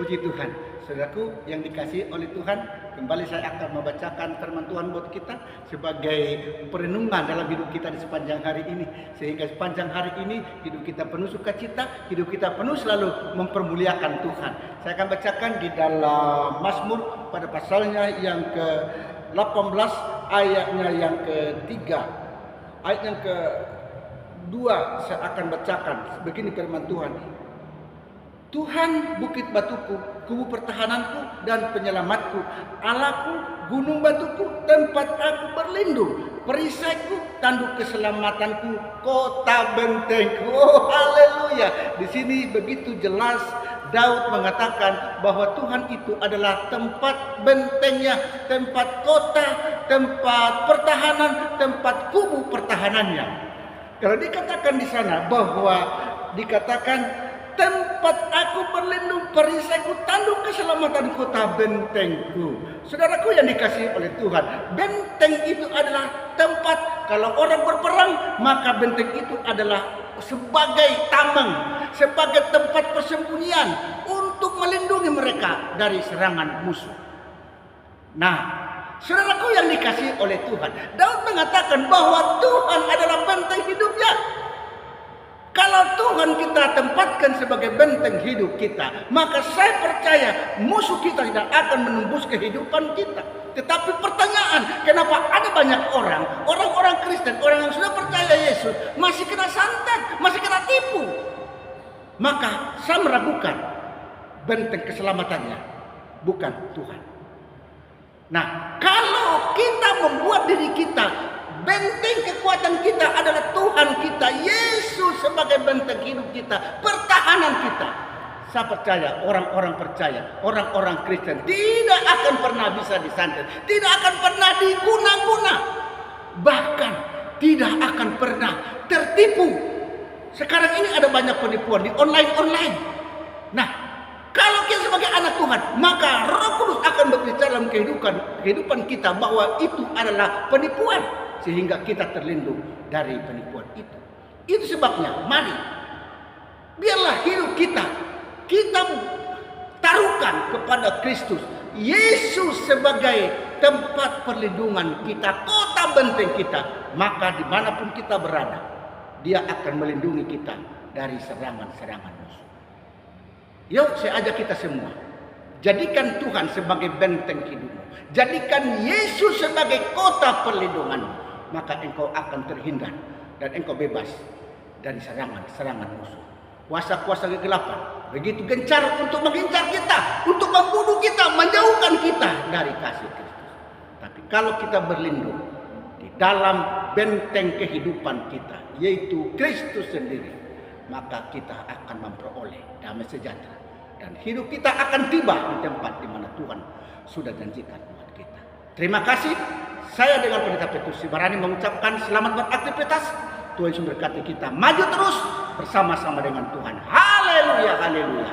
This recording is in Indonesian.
Puji Tuhan, saudaraku yang dikasihi oleh Tuhan. Kembali saya akan membacakan firman Tuhan buat kita sebagai perenungan dalam hidup kita di sepanjang hari ini. Sehingga sepanjang hari ini hidup kita penuh sukacita, hidup kita penuh selalu mempermuliakan Tuhan. Saya akan bacakan di dalam Mazmur pada pasalnya yang ke-18 ayatnya yang ke-3. Ayat yang ke-2 saya akan bacakan. Begini firman Tuhan. Tuhan bukit batuku, kubu pertahananku dan penyelamatku, Allahku, gunung batuku, tempat aku berlindung, perisaiku, tanduk keselamatanku, kota bentengku. Oh, haleluya. Di sini begitu jelas Daud mengatakan bahwa Tuhan itu adalah tempat bentengnya, tempat kota, tempat pertahanan, tempat kubu pertahanannya. Kalau dikatakan di sana bahwa dikatakan tempat aku berlindung, perisaiku, tanduk keselamatan, kota bentengku. Saudaraku yang dikasihi oleh Tuhan, benteng itu adalah tempat kalau orang berperang, maka benteng itu adalah sebagai tameng, sebagai tempat persembunyian untuk melindungi mereka dari serangan musuh. Nah, saudaraku yang dikasihi oleh Tuhan, Daud mengatakan bahwa Tuhan adalah benteng hidupnya. Kalau Tuhan kita tempatkan sebagai benteng hidup kita, maka saya percaya musuh kita tidak akan menembus kehidupan kita. Tetapi pertanyaan, kenapa ada banyak orang Kristen, orang yang sudah percaya Yesus, masih kena santet, masih kena tipu? Maka saya meragukan benteng keselamatannya bukan Tuhan. Nah, kalau kita membuat diri kita, benteng kekuatan kita adalah Tuhan kita, Yesus sebagai benteng hidup kita, pertahanan kita. Saya percaya orang-orang percaya, orang-orang Kristen tidak akan pernah bisa disantet, tidak akan pernah diguna-guna, bahkan tidak akan pernah tertipu. Sekarang ini ada banyak penipuan di online. Nah, kalau kita sebagai anak Tuhan, maka Roh Kudus akan berbicara dalam kehidupan kita bahwa itu adalah penipuan, sehingga kita terlindung dari penipuan itu. Itu sebabnya, mari biarlah hidup kita taruhkan kepada Kristus, Yesus sebagai tempat perlindungan kita, kota benteng kita. Maka dimanapun kita berada, Dia akan melindungi kita dari serangan-serangan musuh. Yuk, saya ajak kita semua, jadikan Tuhan sebagai benteng hidupmu, jadikan Yesus sebagai kota perlindunganmu, maka engkau akan terhindar dan engkau bebas dari serangan-serangan musuh. Kuasa-kuasa kegelapan begitu gencar untuk mengincar kita, untuk membunuh kita, menjauhkan kita dari kasih Kristus. Tapi kalau kita berlindung di dalam benteng kehidupan kita, yaitu Kristus sendiri, maka kita akan memperoleh damai sejahtera dan hidup kita akan tiba di tempat di mana Tuhan sudah janjikan buat kita. Terima kasih. Saya dengan Pendeta Petrus Sibarani mengucapkan selamat beraktivitas. Tuhan Yesus berkati kita maju terus bersama-sama dengan Tuhan. Haleluya, haleluya.